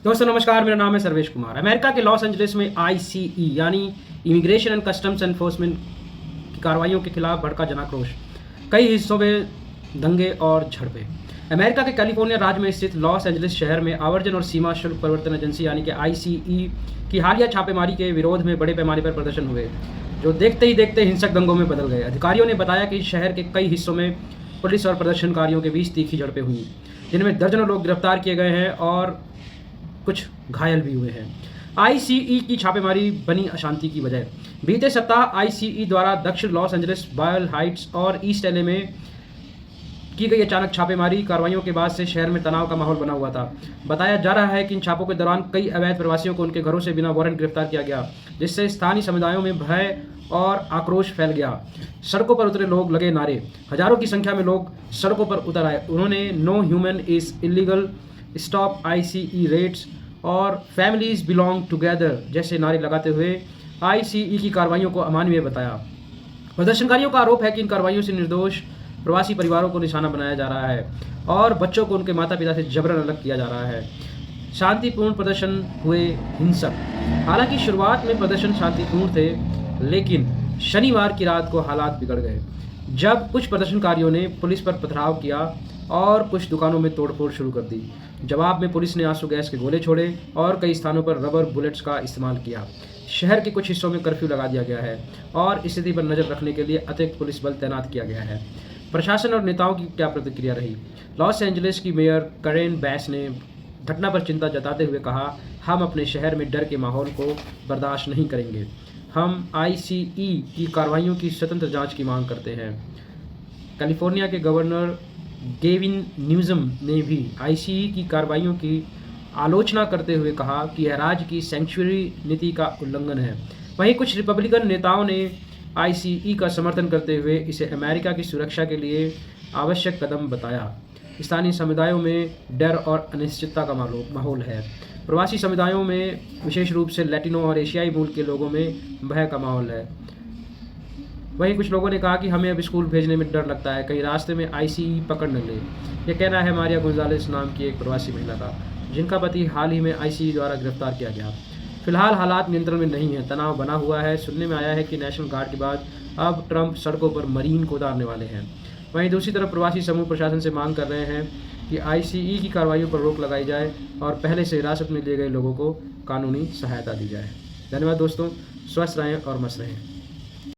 दोस्तों नमस्कार, मेरा नाम है सर्वेश कुमार। अमेरिका के लॉस एंजलिस में आईसीई यानी इमिग्रेशन एंड कस्टम्स एनफोर्समेंट की कार्रवाइयों के खिलाफ भड़का जनाक्रोश। कई हिस्सों में दंगे और झड़पें। अमेरिका के कैलिफोर्निया राज्य में स्थित लॉस एंजलिस शहर में आवर्जन और सीमा शुल्क प्रवर्तन एजेंसी यानी कि आईसीई की हालिया छापेमारी के विरोध में बड़े पैमाने पर प्रदर्शन हुए, जो देखते ही देखते हिंसक दंगों में बदल गए। अधिकारियों ने बताया कि शहर के कई हिस्सों में पुलिस और प्रदर्शनकारियों के बीच तीखी झड़पें हुई, जिनमें दर्जनों लोग गिरफ्तार किए गए हैं और कुछ घायल भी हुए हैं। आईसीई की छापेमारी बनी अशांति की वजह। बीते सप्ताह आईसीई द्वारा दक्षिण लॉस एंजलिस, बॉयल हाइट्स और ईस्ट एलए में की गई अचानक छापेमारी कार्रवाइयों के बाद से शहर में तनाव का माहौल बना हुआ था। बताया जा रहा है कि इन छापों के दौरान कई अवैध प्रवासियों को उनके घरों से बिना वारंट गिरफ्तार किया गया, जिससे स्थानीय समुदायों में भय और आक्रोश फैल गया। सड़कों पर उतरे लोग लगे नारे। हजारों की संख्या में लोग सड़कों पर उतर आए। उन्होंने no human is illegal, stop ICE raids और फैमिलीज बिलोंग टुगेदर जैसे नारे लगाते हुए आईसीई की कार्रवाइयों को अमानवीय बताया। प्रदर्शनकारियों का आरोप है कि इन कार्रवाइयों से निर्दोष प्रवासी परिवारों को निशाना बनाया जा रहा है और बच्चों को उनके माता पिता से जबरन अलग किया जा रहा है। शांतिपूर्ण प्रदर्शन हुए हिंसक। हालांकि शुरुआत में प्रदर्शन शांतिपूर्ण थे, लेकिन शनिवार की रात को हालात बिगड़ गए जब कुछ प्रदर्शनकारियों ने पुलिस पर पथराव किया और कुछ दुकानों में तोड़फोड़ शुरू कर दी। जवाब में पुलिस ने आंसू गैस के गोले छोड़े और कई स्थानों पर रबर बुलेट्स का इस्तेमाल किया। शहर के कुछ हिस्सों में कर्फ्यू लगा दिया गया है और स्थिति पर नजर रखने के लिए अतिरिक्त पुलिस बल तैनात किया गया है। प्रशासन और नेताओं की क्या प्रतिक्रिया रही? लॉस एंजलिस की मेयर करेन बैस ने घटना पर चिंता जताते हुए कहा, हम अपने शहर में डर के माहौल को बर्दाश्त नहीं करेंगे। हम आईसीई की कार्रवाइयों की स्वतंत्र जांच की मांग करते हैं। कैलिफोर्निया के गवर्नर गेविन न्यूसम ने भी आईसीई की कार्रवाइयों की आलोचना करते हुए कहा कि यह राज्य की सेंचुरी नीति का उल्लंघन है। वहीं कुछ रिपब्लिकन नेताओं ने आईसीई का समर्थन करते हुए इसे अमेरिका की सुरक्षा के लिए आवश्यक कदम बताया। स्थानीय समुदायों में डर और अनिश्चितता का माहौल है। प्रवासी समुदायों में विशेष रूप से लैटिनो और एशियाई मूल के लोगों में भय का माहौल है। वहीं कुछ लोगों ने कहा कि हमें अब स्कूल भेजने में डर लगता है, कहीं रास्ते में आईसीई पकड़ न ले। यह कहना है मारिया गोंजालेस नाम की एक प्रवासी महिला का, जिनका पति हाल ही में आईसीई द्वारा गिरफ्तार किया गया। फिलहाल हालात नियंत्रण में नहीं है, तनाव बना हुआ है। सुनने में आया है कि नेशनल गार्ड के बाद अब ट्रंप सड़कों पर मरीन को उतारने वाले हैं। वहीं दूसरी तरफ प्रवासी समूह प्रशासन से मांग कर रहे हैं कि आईसीई की कार्रवाइयों पर रोक लगाई जाए और पहले से हिरासत में लिए गए लोगों को कानूनी सहायता दी जाए। धन्यवाद दोस्तों, स्वस्थ रहें और मस्त रहें।